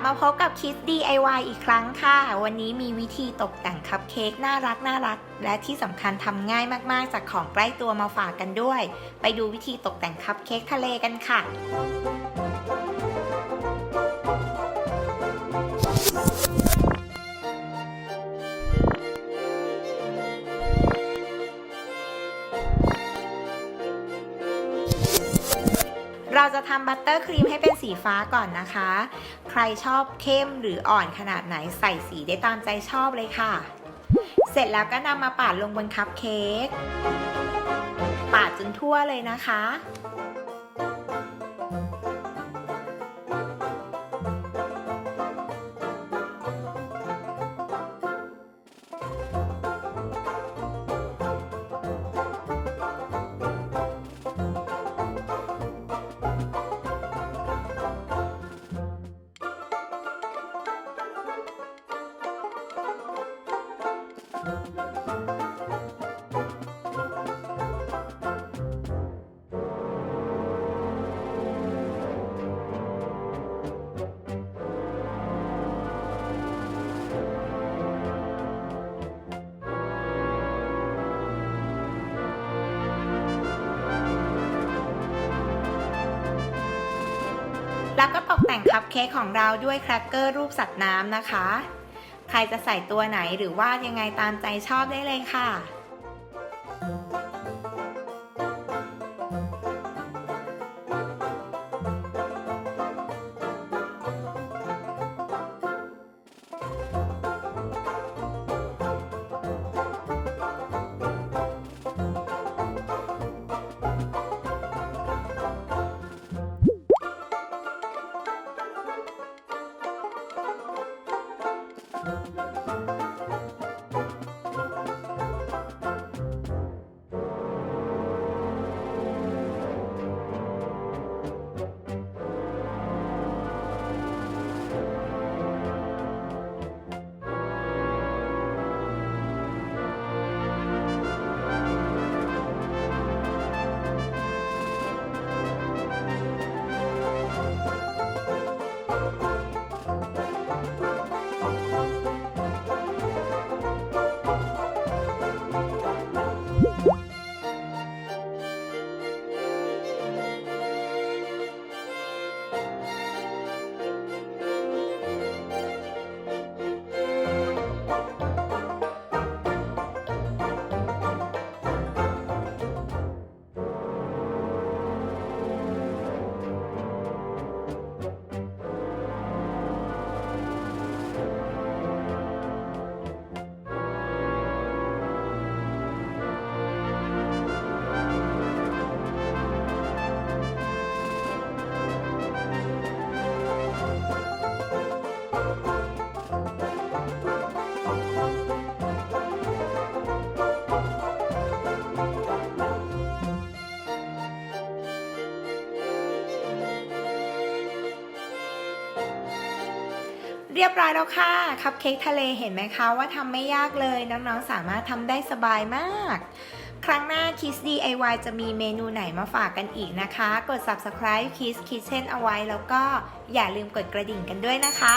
มาพบกับคิด DIY อีกครั้งค่ะ วันนี้มีวิธีตกแต่งคัพเค้กน่ารักและที่สำคัญทำง่ายมากๆจากของใกล้ตัวมาฝากกันด้วย ไปดูวิธีตกแต่งคัพเค้กทะเลกันค่ะเราจะทำบัตเตอร์ครีมให้เป็นสีฟ้าก่อนนะคะ ใครชอบเข้มหรืออ่อนขนาดไหนใส่สีได้ตามใจชอบเลยค่ะ เสร็จแล้วก็นำมาปาดลงบนคัพเค้ก ปาดจนทั่วเลยนะคะแล้วก็ตกแต่งคัพเค้กของเราด้วยแครกเกอร์รูปสัตว์น้ำนะคะ ใครจะใส่ตัวไหนหรือว่ายังไงตามใจชอบได้เลยค่ะเรียบร้อยแล้วค่ะคัพเค้กทะเลเห็นไหมคะว่าทำไม่ยากเลยน้องๆสามารถทำได้สบายมากครั้งหน้า Kids DIY จะมีเมนูไหนมาฝากกันอีกนะคะกด Subscribe Kids Kitchen เอาไว้แล้วก็อย่าลืมกดกระดิ่งกันด้วยนะคะ